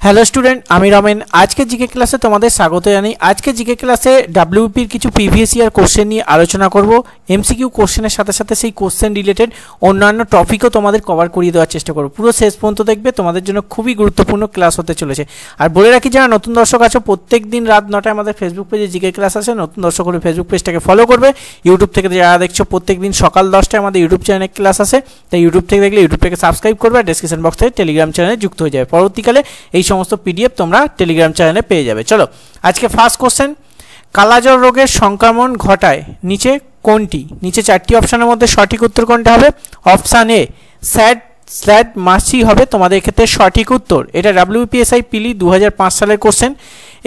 Hello student, আমি রমেন। আজকে GK ক্লাসে তোমাদের স্বাগত জানাই। আজকে জিকে ক্লাসে ডাব্লিউপির কিছু প্রিভিয়াস ইয়ার কোশ্চেন নিয়ে আলোচনা করব। এমসিকিউ কোশ্চেনের সাথে সাথে সেই কোশ্চেন রিলেটেড অন্যান্য টপিকও তোমাদের কভার করিয়ে দেওয়ার চেষ্টা করব। পুরো শেষ পর্যন্ত দেখবে, তোমাদের জন্য খুবই গুরুত্বপূর্ণ ক্লাস হতে চলেছে। আর বলে রাখি, যারা নতুন দর্শক আছো, প্রত্যেক দিন রাত 9টায় আমাদের ফেসবুক পেজে জিকে ক্লাস আছে। নতুন দর্শক হলে ফেসবুক পেজটাকে ফলো করবে। ইউটিউব থেকে যারা দেখছো, প্রত্যেক দিন সকাল 10টায় আমাদের ইউটিউব চ্যানেলে ক্লাস আছে। তাই ইউটিউব থেকে দেখলে ইউটিউবটাকে সাবস্ক্রাইব করবে আর ডেসক্রিপশন বক্স থেকে টেলিগ্রাম চ্যানেলে যুক্ত হয়ে যাবে। পরবর্তীকালে এই সমস্ত পিডিএফ তোমরা টেলিগ্রাম চ্যানেলে পেয়ে যাবে। চলো, আজকে ফার্স্ট কোশ্চেন, কালাজ্বর রোগের সংক্রমণ ঘটায় নিচে কোনটি? নিচে চারটি অপশনের মধ্যে সঠিক উত্তর কোনটা হবে? অপশান এ স্যাড মাছি হবে তোমাদের ক্ষেত্রে সঠিক উত্তর। এটা ডাব্লিউপিএসআই পিলি 2005 সালের কোশ্চেন।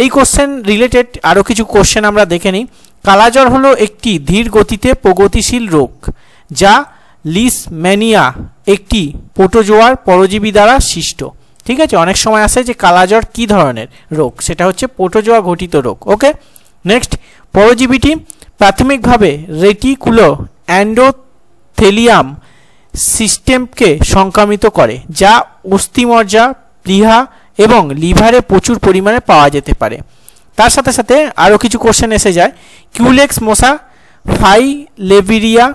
এই কোশ্চেন রিলেটেড আরও কিছু কোশ্চেন আমরা দেখে নিই। কালাজ্বর হলো একটি ধীর গতিতে প্রগতিশীল রোগ যা লিশম্যানিয়া একটি প্রোটোজোয়ার পরজীবী দ্বারা সৃষ্ট। ঠিক আছে, অনেক সময় আসে যে কালাজ্বর কী ধরনের রোগ, সেটা হচ্ছে প্রোটোজোয়া ঘটিত রোগ। ওকে, নেক্সট, পরজীবীটি প্রাথমিকভাবে রেটিকুলো অ্যান্ডোথেলিয়াম সিস্টেমকে সংক্রামিত করে, যা অস্থিমজ্জা, প্লীহা এবং লিভারে প্রচুর পরিমাণে পাওয়া যেতে পারে। তার সাথে সাথে আরও কিছু কোশ্চেন এসে যায়। কিউলেক্স মশা ফাইলেভিরিয়া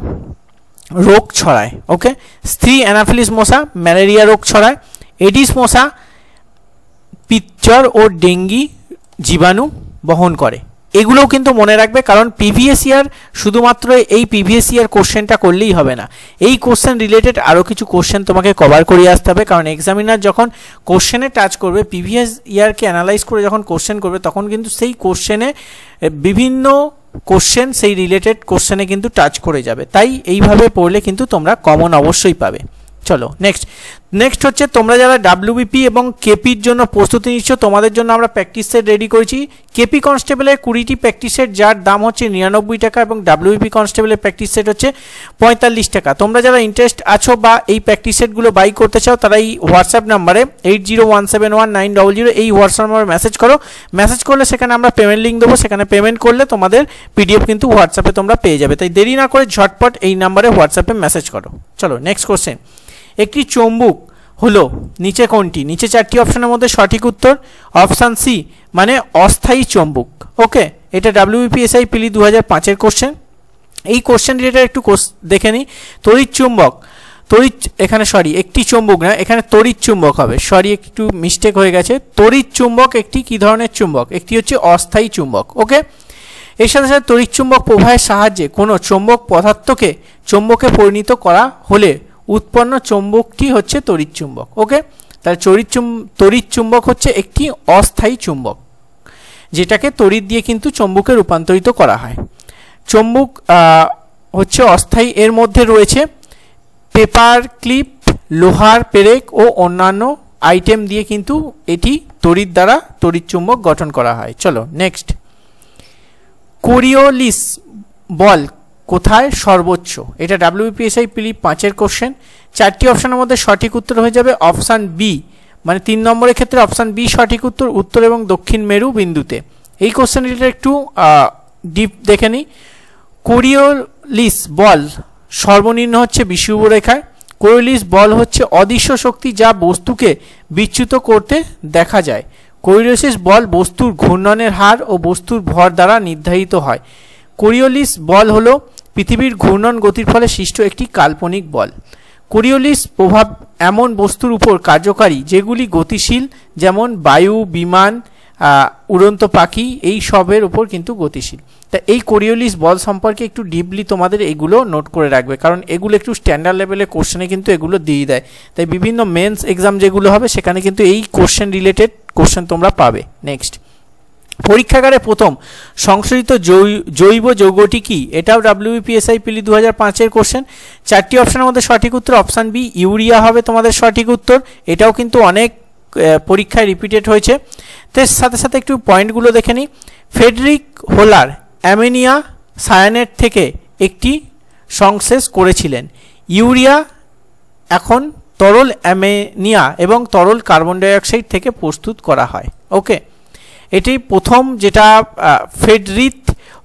রোগ ছড়ায়। ওকে, স্ত্রী অ্যানাফিলিস মশা ম্যালেরিয়া রোগ ছড়ায়। এডিস মশা পিচ্চর ও ডেঙ্গি জীবাণু বহন করে। এগুলোও কিন্তু মনে রাখবে, কারণ প্রিভিয়াস ইয়ার শুধুমাত্র এই প্রিভিয়াস ইয়ার কোশ্চেনটা করলেই হবে না। এই কোশ্চেন রিলেটেড আরও কিছু কোশ্চেন তোমাকে কভার করিয়ে আসতে হবে, কারণ এক্সামিনার যখন কোশ্চেনে টাচ করবে, প্রিভিয়াস ইয়ারকে অ্যানালাইজ করে যখন কোশ্চেন করবে, তখন কিন্তু সেই কোশ্চেনে বিভিন্ন কোশ্চেন সেই রিলেটেড কোশ্চেনে কিন্তু টাচ করে যাবে। তাই এইভাবে পড়লে কিন্তু তোমরা কমন অবশ্যই পাবে। চলো, নেক্সট হচ্ছে, তোমরা যারা ডাব্লিউবিপি এবং কেপির জন্য প্রস্তুতি নিচ্ছ, তোমাদের জন্য আমরা প্র্যাকটিস সেট রেডি করেছি। কেপি কনস্টেবলের 20টি প্র্যাকটিস সেট, যার দাম হচ্ছে 99 টাকা, এবং ডাব্লিউবিপি কনস্টেবলের প্র্যাকটিস সেট হচ্ছে 45 টাকা। তোমরা যারা ইন্টারেস্ট আছো বা এই প্র্যাকটিস সেটগুলো বাই করতে চাও, তারা এই হোয়াটসঅ্যাপ নাম্বারে 80171900 এই হোয়াটসঅ্যাপ নাম্বারে মেসেজ করো। মেসেজ করলে সেখানে আমরা পেমেন্ট লিঙ্ক দেবো, সেখানে পেমেন্ট করলে তোমাদের পিডিএফ কিন্তু হোয়াটসঅ্যাপে তোমরা পেয়ে যাবে। তাই দেরি না করে ঝটপট এই নাম্বারে হোয়াটসঅ্যাপে মেসেজ করো। চলো, নেক্সট কোশ্চেন, একটি চুম্বক হলো নিচে কোনটি? নিচে চারটি অপশনের মধ্যে সঠিক উত্তর অপশান সি, মানে অস্থায়ী চুম্বক। ওকে, এটা ডাব্লিউপিএসআই পিলি 2005-এর কোশ্চেন। এই কোশ্চেন রিলেটেড একটু দেখে নিই। তড়িৎ চুম্বক, এখানে একটি চুম্বক না, এখানে তড়িৎ চুম্বক হবে। একটু মিস্টেক হয়ে গেছে। তড়িৎ চুম্বক একটি কি ধরনের চুম্বক? একটি হচ্ছে অস্থায়ী চুম্বক। ওকে, এর সাথে সাথে তড়িৎ চুম্বক প্রবাহের সাহায্যে কোনো চুম্বক পদার্থকে চুম্বকে পরিণত করা হলে উৎপন্ন চুম্বকটি হচ্ছে তড়িৎ চুম্বক। ওকে, তাহলে তড়িৎ চুম্বক হচ্ছে একটি অস্থায়ী চুম্বক, যেটাকে তড়িৎ দিয়ে কিন্তু চুম্বকে রূপান্তরিত করা হয়। চুম্বক হচ্ছে অস্থায়ী। এর মধ্যে রয়েছে পেপার ক্লিপ, লোহার পেরেক ও অন্যান্য আইটেম দিয়ে কিন্তু এটি তড়িৎ দ্বারা তড়িৎ চুম্বক গঠন করা হয়। চলো, নেক্সট, কোরিওলিস বল কোথায় সর্বোচ্চ? এটা ডাব্লিউপিএসআই পিলি 5-এর কোশ্চেন। চারটি অপশনের মধ্যে সঠিক উত্তর হয়ে যাবে অপশান বি, মানে 3 নম্বরের ক্ষেত্রে অপশান বি সঠিক উত্তর, উত্তর এবং দক্ষিণ মেরু বিন্দুতে। এই কোশ্চেন রিলেটেড একটু ডিপ দেখে নিই। কোরিওলিস বল সর্বনিম্ন হচ্ছে বিষুব রেখায়। কোরিওলিস বল হচ্ছে অদৃশ্য শক্তি, যা বস্তুকে বিচ্যুত করতে দেখা যায়। কোরিওলিস বল বস্তুর ঘূর্ণনের হার ও বস্তুর ভর দ্বারা নির্ধারিত হয়। কোরিওলিস বল হলো পৃথিবীর ঘূর্ণন গতির ফলে সৃষ্ট একটি কাল্পনিক বল। কোরিওলিস প্রভাব এমন বস্তুর উপর কার্যকারী যেগুলি গতিশীল, যেমন বায়ু, বিমান, উড়ন্ত পাখি, এই সবের উপর কিন্তু গতিশীল। তা এই কোরিওলিস বল সম্পর্কে একটু ডিপলি তোমাদের এগুলো নোট করে রাখবে, কারণ এগুলো একটু স্ট্যান্ডার্ড লেভেলের কোশ্চেনে কিন্তু এগুলো দিয়ে দেয়। তাই বিভিন্ন মেন্স এক্সাম যেগুলো হবে, সেখানে কিন্তু এই কোশ্চেন রিলেটেড কোশ্চেন তোমরা পাবে। নেক্সট, পরীক্ষাগারে প্রথম সংশোধিত জৈব যৌগটি কি? এটাও ডাব্লিউপিএসআই পিলি 2005-এর কোশ্চেন। চারটি অপশনের মধ্যে সঠিক উত্তর অপশান বি, ইউরিয়া হবে তোমাদের সঠিক উত্তর। এটাও কিন্তু অনেক পরীক্ষায় রিপিটেড হয়েছে। তার সাথে সাথে একটু পয়েন্টগুলো দেখে নিই। ফ্রেডরিক হোলার অ্যামোনিয়া সায়ানেট থেকে একটি সংশ্লেষ করেছিলেন। ইউরিয়া এখন তরল অ্যামোনিয়া এবং তরল কার্বন ডাইঅক্সাইড থেকে প্রস্তুত করা হয়। ওকে, এটি প্রথম যেটা ফ্রেডরিক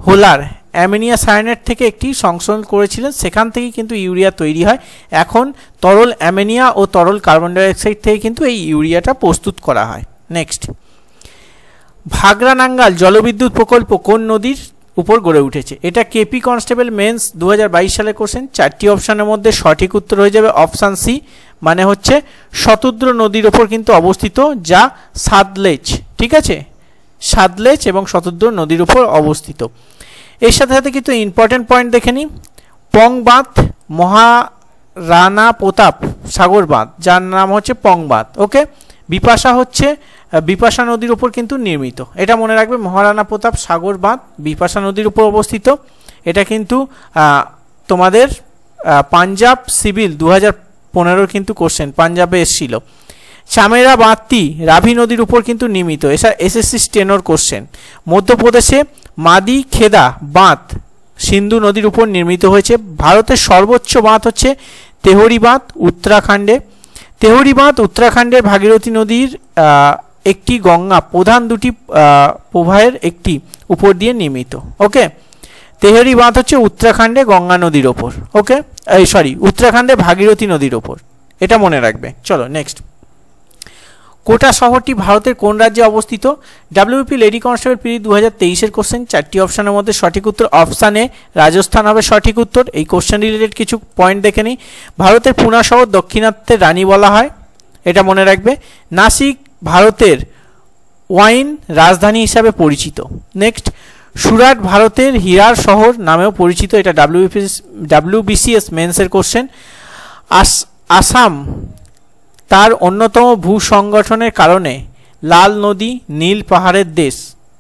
হোলার অ্যামোনিয়া সায়ানেট থেকে একটি সংশোধন করেছিলেন, সেখান থেকে কিন্তু ইউরিয়া তৈরি হয়। এখন তরল অ্যামোনিয়া ও তরল কার্বন ডাইঅক্সাইড থেকে কিন্তু এই ইউরিয়াটা প্রস্তুত করা হয়। নেক্সট, ভাগড়ানাঙ্গাল জলবিদ্যুৎ প্রকল্প কোন নদীর উপর গড়ে উঠেছে? এটা কেপি কনস্টেবল মেন্স 2022 সালের কোশ্চেন। 4টি অপশানের মধ্যে সঠিক উত্তর হয়ে যাবে অপশান সি, মানে হচ্ছে শতদ্র নদীর ওপর কিন্তু অবস্থিত, যা সাতলেজ, ঠিক আছে, সাতলেজ এবং শতদ্র নদীর উপর অবস্থিত। এর সাথে সাথে কিন্তু ইম্পর্টেন্ট পয়েন্ট দেখে নিই, পং বাঁধ মহারানা প্রতাপ সাগর বাঁধ, যার নাম হচ্ছে পং বাঁধ। ওকে, বিপাশা হচ্ছে বিপাশা নদীর উপর কিন্তু নির্মিত, এটা মনে রাখবে। মহারানা প্রতাপ সাগর বাঁধ বিপাশা নদীর উপর অবস্থিত। এটা কিন্তু তোমাদের পাঞ্জাব সিভিল 2015 কিন্তু কোশ্চেন, পাঞ্জাবে এসেছিল। চামেরা বাঁধটি রাভি নদীর উপর কিন্তু নির্মিত, এসা এসএসসি স্টেনোর কোশ্চেন। মধ্যপ্রদেশে মাদি খেদা বাঁধ সিন্ধু নদীর উপর নির্মিত হয়েছে। ভারতের সর্বোচ্চ বাঁধ হচ্ছে তেহরি বাঁধ উত্তরাখণ্ডে। তেহরি বাঁধ উত্তরাখণ্ডের ভাগীরথী নদীর একটি গঙ্গা প্রধান দুটি প্রবাহের একটি উপর দিয়ে নির্মিত। ওকে, তেহরি বাঁধ হচ্ছে উত্তরাখণ্ডে গঙ্গা নদীর ওপর। ওকে, উত্তরাখণ্ডে ভাগীরথী নদীর ওপর, এটা মনে রাখবে। চলো নেক্সট, কোটা শহরটি ভারতের কোন রাজ্যে অবস্থিত? WP lady constable PD 2023 question. 4টি অপশানের মধ্যে সঠিক উত্তর অপশান এ রাজস্থান হবে সঠিক উত্তর। এই কোশ্চেন রিলেটেড কিছু পয়েন্ট দেখে নিই। ভারতের পুনা শহর দক্ষিণাত্যের রানী বলা হয়, এটা মনে রাখবে। নাসিক ভারতের ওয়াইন রাজধানী হিসাবে পরিচিত। নেক্সট, সুরাট ভারতের হীরার শহর নামেও পরিচিত, এটা ডাব্লিউবিসিএস মেন্সের কোশ্চেন। আসাম তার অন্যতম ভূ সংগঠনের কারণে লাল নদী নীল পাহাড়ের দেশ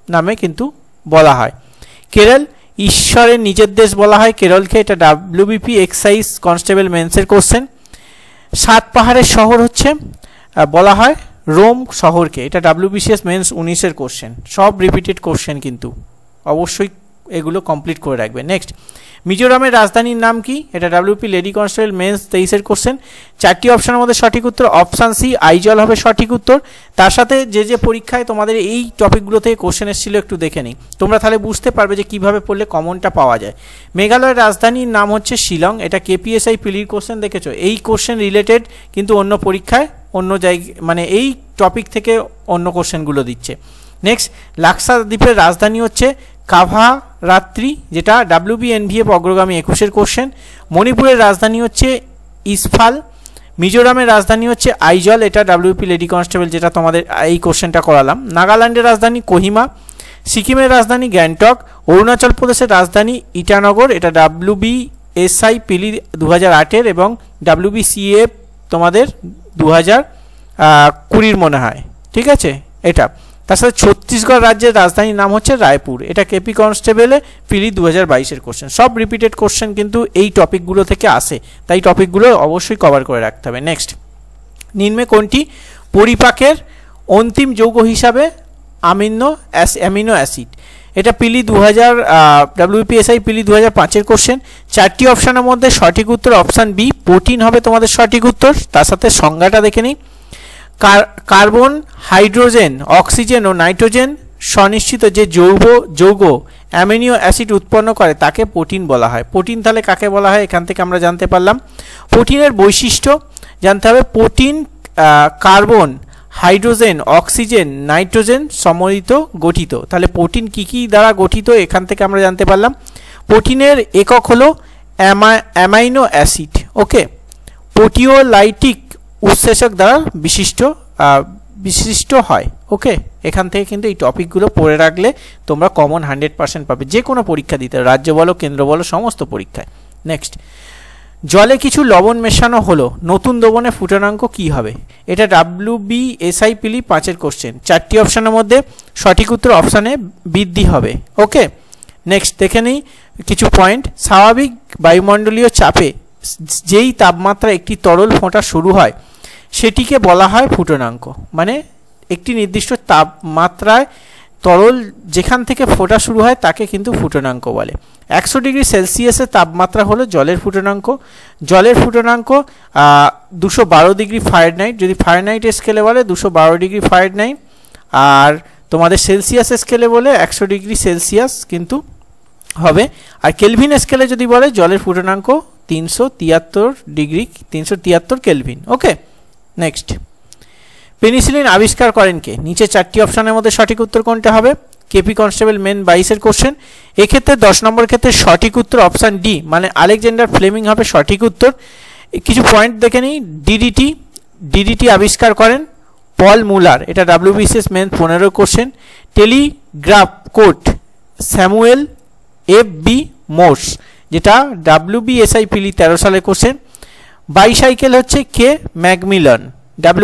নামে কিন্তু বলা হয়। কেরল ঈশ্বরের নিজের দেশ বলা হয় কেরলকে, এটা ডাব্লিউবিপি এক্সাইজ কনস্টেবল মেন্সের কোশ্চেন। 7 পাহাড়ের শহর হচ্ছে বলা হয় রোম শহরকে, এটা ডাব্লিউবিসিএস মেন্স 19 কোশ্চেন। সব রিপিটেড কোশ্চেন কিন্তু, অবশ্যই এগুলো কমপ্লিট করে রাখবে। নেক্সট, মিজোরামের রাজধানীর নাম কি? এটা WP lady constable men's 23 question. 4টি অপশানের মধ্যে সঠিক উত্তর অপশান সি আইজল হবে সঠিক উত্তর। তার সাথে যে পরীক্ষায় তোমাদের এই টপিকগুলো থেকে কোশ্চেন এসেছিল একটু দেখে নিই, তোমরা তাহলে বুঝতে পারবে যে কিভাবে পড়লে কমনটা পাওয়া যায়। মেঘালয়ের রাজধানীর নাম হচ্ছে শিলং, এটা কেপিএসআই পিলির কোশ্চেন দেখেছো। এই কোশ্চেন রিলেটেড কিন্তু অন্য পরীক্ষায় অন্য জায়গায়, মানে এই টপিক থেকে অন্য কোশ্চেনগুলো দিচ্ছে। নেক্সট, লাক্সাদ্বীপের রাজধানী হচ্ছে কাভারাত্রি, যেটা ডাব্লিউবিএনভিএফ অগ্রগামী 21 কোশ্চেন। মণিপুরের রাজধানী হচ্ছে ইসফাল। মিজোরামের রাজধানী হচ্ছে আইজল, এটা ডাব্লিউপি লেডি কনস্টেবল, যেটা তোমাদের এই কোশ্চেনটা করালাম। নাগাল্যান্ডের রাজধানী কোহিমা। সিকিমের রাজধানী গ্যাংটক। অরুণাচল প্রদেশের রাজধানী ইটানগর, এটা ডাব্লিউবিএসআই পিলি 2008 এবং ডাব্লিউবিসিএফ তোমাদের 2020 মনে হয়, ঠিক আছে এটা। তার সাথে ছত্তিশগড় রাজ্যের রাজধানীর নাম হচ্ছে রায়পুর, এটা কেপি কনস্টেবলে পিলি 2022 কোশ্চেন। সব রিপিটেড কোশ্চেন কিন্তু এই টপিকগুলো থেকে আসে, তাই টপিকগুলো অবশ্যই কভার করে রাখতে হবে। নেক্সট, নিম্নে কোনটি পরিপাকের অন্তিম যৌগ হিসাবে অ্যামিনো অ্যাসিড? এটা পিলি 2000 ডাব্লিউপিএসআই পিলি 2005 কোশ্চেন। 4টি অপশানের মধ্যে সঠিক উত্তর অপশান বি প্রোটিন হবে তোমাদের সঠিক উত্তর। তার সাথে সংজ্ঞাটা দেখে নিই। কার্বন, হাইড্রোজেন, অক্সিজেন ও নাইট্রোজেন সন্নিশ্চিত যে যৌগ অ্যামিনো অ্যাসিড উৎপন্ন করে তাকে প্রোটিন বলা হয়। প্রোটিন তাহলে কাকে বলা হয় এখান থেকে আমরা জানতে পারলাম। প্রোটিনের বৈশিষ্ট্য জানতে হবে। Protein carbon, hydrogen, oxygen, nitrogen সমন্বিত গঠিত। তাহলে প্রোটিন কী দ্বারা গঠিত এখান থেকে আমরা জানতে পারলাম। প্রোটিনের একক হলো অ্যামাইনো অ্যাসিড। ওকে, প্রোটিওলাইটিক উৎসেচক দ্বারা বিশিষ্ট হয়। ওকে, এখান থেকে কিন্তু এই টপিকগুলো পড়ে রাখলে তোমরা কমন 100% পাবে, যে কোনো পরীক্ষা দিতে, রাজ্য বলো কেন্দ্র বলো সমস্ত পরীক্ষায়। নেক্সট, জলে কিছু লবণ মেশানো হলো, নতুন দ্রবণের ফুটনাঙ্ক কি হবে? এটা ডাব্লিউবিএসআই পিলি 5 কোশ্চেন। 4টি অপশানের মধ্যে সঠিক উত্তর অপশানে বৃদ্ধি হবে। ওকে, নেক্সট দেখে নিই কিছু পয়েন্ট। স্বাভাবিক বায়ুমণ্ডলীয় চাপে যেই তাপমাত্রা একটি তরল ফোঁটা শুরু হয় সেটিকে বলা হয় ফুটনাঙ্ক। মানে একটি নির্দিষ্ট তাপমাত্রায় তরল যেখান থেকে ফোটা শুরু হয় তাকে কিন্তু ফুটনাঙ্ক বলে। 100 ডিগ্রি সেলসিয়াসের তাপমাত্রা হলো জলের ফুটনাঙ্ক। জলের ফুটনাঙ্ক 212 ডিগ্রি ফারেনহাইট, যদি ফারেনহাইট স্কেলে বলে 212 ডিগ্রি ফারেনহাইট, আর তোমাদের সেলসিয়াস স্কেলে বলে 100 ডিগ্রি সেলসিয়াস কিন্তু হবে। আর কেলভিন স্কেলে যদি বলে জলের ফুটনাঙ্ক 373 কেলভিন। ওকে, নেক্সট, পেনিসিলিন আবিষ্কার করেন কে? নিচে 4টি অপশনের মধ্যে সঠিক উত্তর কোনটা হবে? KP constable, main 22 question. এক্ষেত্রে 10 নম্বর ক্ষেত্রে সঠিক উত্তর অপশান ডি মানে আলেকজান্ডার ফ্লেমিং হবে সঠিক উত্তর। কিছু পয়েন্ট দেখে নিই। ডিডিটি আবিষ্কার করেন পল মুলার, এটা WBCS main 15 question. Telegraph code Samuel FB Morse, যেটা WBSI পিলি 13 সালের কোশ্চেন। বাইসাইকেল হচ্ছে কে? Macmillan,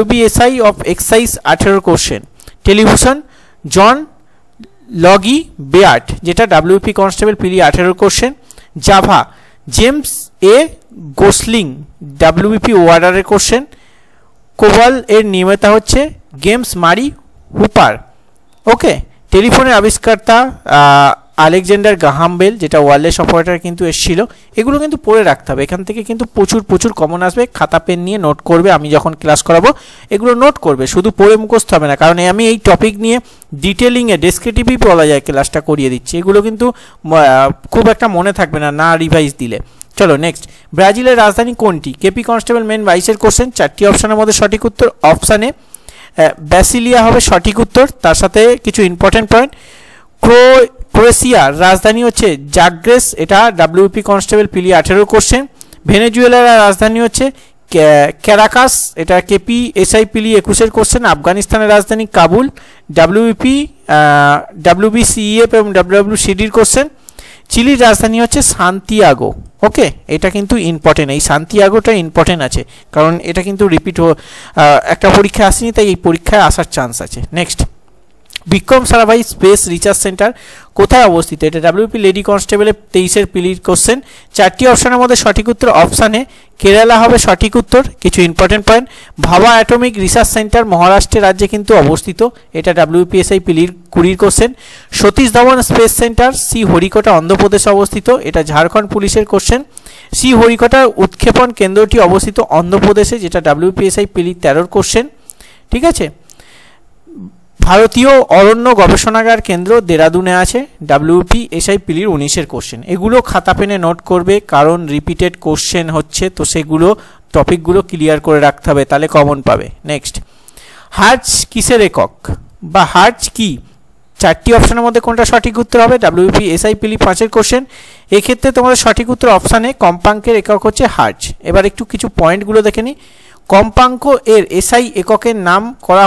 WBSI of excise 18 question. Television John Logie Baird, যেটা WP কনস্টেবল পিলি 18 question. Java James A Gosling, WBP ওয়ার্ডারের কোশ্চেন। কোবাল এর নির্মাতা হচ্ছে গেমস মারি হুপার। ওকে, টেলিফোনের আবিষ্কর্তা আলেকজান্ডার গ্রাহাম বেল, যেটা ওয়্যারলেস অপারেটর কিন্তু এসেছিল। এগুলো কিন্তু পড়ে রাখতে হবে, এখান থেকে কিন্তু প্রচুর কমন আসবে। খাতা পেন নিয়ে নোট করবে, আমি যখন ক্লাস করাবো এগুলো নোট করবে, শুধু পড়ে মুখস্থ হবে না, কারণ আমি এই টপিক নিয়ে ডিটেলিংয়ে ডেসক্রিপটিভই বলা যায় ক্লাসটা করিয়ে দিচ্ছি। এগুলো কিন্তু খুব একটা মনে থাকবে না রিভাইজ দিলে। চলো নেক্সট, ব্রাজিলের রাজধানী কোনটি? KP constable main 22 question. 4টি অপশনের মধ্যে সঠিক উত্তর অপশান এ ব্যাসিলিয়া হবে সঠিক উত্তর। তার সাথে কিছু ইম্পর্টেন্ট পয়েন্ট। ক্রোয়েশিয়ার রাজধানী হচ্ছে জাগ্রেস, এটা WP কনস্টেবল পিলি 18 কোশ্চেন। ভেনেজুয়েলার রাজধানী হচ্ছে ক্যারাকাস, এটা KPSI পিলি 21 কোশ্চেন। আফগানিস্তানের রাজধানী কাবুল, WBCEF এবং WWCDর কোশ্চেন। চিলির রাজধানী হচ্ছে সান্তিয়াগো। ওকে, এটা কিন্তু ইম্পর্টেন্ট, এই সান্তিয়াগোটা ইম্পর্টেন্ট আছে, কারণ এটা কিন্তু রিপিট একটা পরীক্ষায় আসেনি, তাই এই পরীক্ষায় আসার চান্স আছে। Next, Vikram Sarabhai space research centre কোথায় অবস্থিত? এটা WP লেডি কনস্টেবলের 23 পিলির কোশ্চেন। 4টি অপশনের মধ্যে সঠিক উত্তর অপশানে কেরালা হবে সঠিক উত্তর। কিছু important point. Bhabha atomic research centre মহারাষ্ট্রের রাজ্যে কিন্তু অবস্থিত, এটা WPSI পিলির 20 কোশ্চেন। সতীশ ধাওয়ান স্পেস সেন্টার শ্রীহরিকোটা অন্ধ্রপ্রদেশে অবস্থিত, এটা ঝাড়খণ্ড পুলিশের কোশ্চেন। শ্রীহরিকোটার উৎক্ষেপণ কেন্দ্রটি অবস্থিত অন্ধ্রপ্রদেশে, যেটা WPSI পিলির 13 কোশ্চেন। ঠিক আছে, ভারতীয় অরণ্য গবেষণাগার কেন্দ্র দেরাদুনে আছে, WPSI পিলির 19 কোশ্চেন। এগুলো খাতা পেনে নোট করবে, কারণ রিপিটেড কোশ্চেন হচ্ছে, তো সেগুলো টপিকগুলো ক্লিয়ার করে রাখতে হবে, তাহলে কমন পাবে। নেক্সট, হার্জ কিসের একক বা হার্জ কি? 4টি অপশনের মধ্যে কোনটা সঠিক উত্তর হবে? WPSI পিলি 5 question. এক্ষেত্রে তোমাদের সঠিক উত্তর অপশানে কম্পাঙ্কের একক হচ্ছে হার্জ। এবার একটু কিছু পয়েন্টগুলো দেখে নিই। কম্পাঙ্ক এর SI এককের নাম করা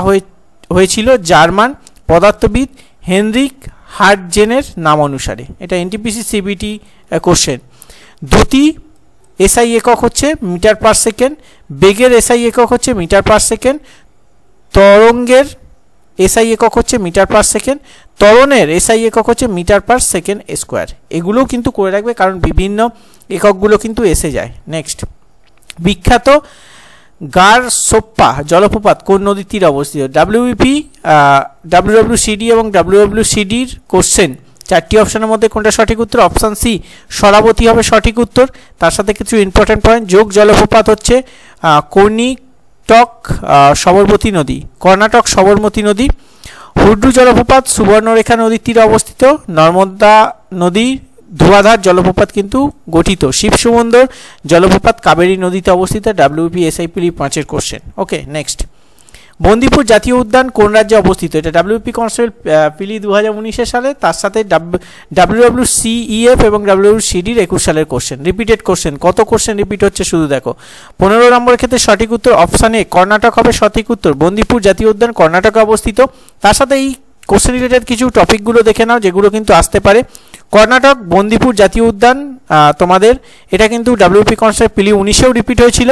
হয়েছিল জার্মান পদার্থবিদ হেনরিক হার্টজেনের নাম অনুসারে, এটা NTPC CBT কোশ্চেন। দ্রুতি SI একক হচ্ছে মিটার পার সেকেন্ড, বেগের SI একক হচ্ছে মিটার পার সেকেন্ড, তরঙ্গের SI একক হচ্ছে মিটার পার সেকেন্ড, ত্বরণের SI একক হচ্ছে মিটার পার সেকেন্ড স্কোয়ার। এগুলোও কিন্তু করে রাখবে, কারণ বিভিন্ন এককগুলো কিন্তু এসে যায়। নেক্সট, বিখ্যাত গারসোপ্পা জলপ্রপাত কোন নদীর তীরে অবস্থিত? WBP WWCD এবং WWCDর কোশ্চেন। 4টি অপশনের মধ্যে কোনটা সঠিক উত্তর? অপশান সি শরাবতী হবে সঠিক উত্তর। তার সাথে কিছু ইম্পর্টেন্ট পয়েন্ট। যোগ জলপ্রপাত হচ্ছে কর্ণাটক সবরমতী নদী। হুড্রু জলপ্রপাত সুবর্ণরেখা নদীর তীরে অবস্থিত। নর্মদা নদী ধোয়াধার জলপ্রপাত কিন্তু গঠিত। শিবসমুন্দর জলপ্রপাত কাবেরী নদীতে অবস্থিত, WPSI পিলি 5 কোশ্চেন। ওকে, নেক্সট, বন্দিপুর জাতীয় উদ্যান কোন রাজ্যে অবস্থিত? এটা WP কনস্টেবল পিলি 2019 সালে, তার সাথে WWCEF এবং WWCDর 21 সালের কোশ্চেন। রিপিটেড কোশ্চেন, কত কোশ্চেন রিপিট হচ্ছে শুধু দেখো। 15 নম্বরের ক্ষেত্রে সঠিক উত্তর অপশানে কর্ণাটক হবে সঠিক উত্তর। বন্দিপুর জাতীয় উদ্যান কর্ণাটকে অবস্থিত। তার সাথে এই কোশ্চেন রিলেটেড কিছু টপিকগুলো দেখে নাও, যেগুলো কিন্তু আসতে পারে। কর্ণাটক বন্দিপুর জাতীয় উদ্যান তোমাদের এটা কিন্তু WP কনস্টেবল পিলি 19-এও রিপিট হয়েছিল।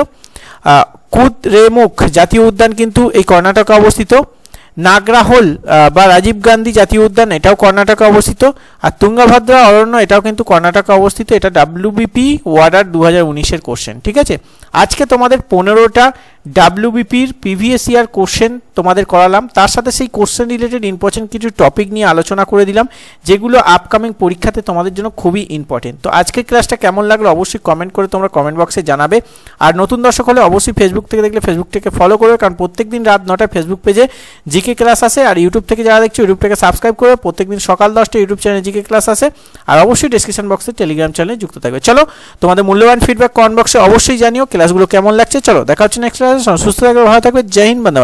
কুদ্রেমুখ জাতীয় উদ্যান কিন্তু এই কর্ণাটকে অবস্থিত। নাগরাহোল বা রাজীব গান্ধী জাতীয় উদ্যান এটাও কর্ণাটকে অবস্থিত। আর তুঙ্গাভদ্রা অরণ্য এটাও কিন্তু কর্ণাটকে অবস্থিত, এটা WBP ওয়ার্ডার 2019-এর কোশ্চেন। ঠিক আছে, আজকে তোমাদের 15টা WBPর প্রিভিয়াস ইয়ার কোশ্চেন তোমাদের করালাম, তার সাথে সেই কোশ্চেন রিলেটেড ইম্পর্টেন্ট কিছু টপিক নিয়ে আলোচনা করে দিলাম, যেগুলো আপকামিং পরীক্ষাতে তোমাদের জন্য খুবই ইম্পর্টেন্ট। তো আজকের ক্লাসটা কেমন লাগলো অবশ্যই কমেন্ট করে তোমরা কমেন্ট বক্সে জানাবে। আর নতুন দর্শক হলে অবশ্যই ফেসবুক থেকে দেখলে ফেসবুকটাকে ফলো করবে, কারণ প্রত্যেকদিন রাত 9টায় ফেসবুক পেজে জিকে ক্লাস আসে। আর ইউটিউব থেকে যারা দেখছো ইউটিউবটাকে সাবস্ক্রাইব করে প্রত্যেকদিন সকাল 10টায় ইউটিউব চ্যানেলে জিকে ক্লাস আসে। আর অবশ্যই ডেসক্রিপশন বক্সে টেলিগ্রাম চ্যানেলে যুক্ত থাকবে। চলো, তোমাদের মূল্যবান ফিডব্যাক কমেন্ট বক্সে অবশ্যই জানিও, ক্লাসগুলো কেমন লাগছে। চলো দেখা হচ্ছে নেক্সট ক্লাসে। সুস্থ থাকবে, ভালো থাকবে। জয় হিন্দ, বন্দে মাতরম।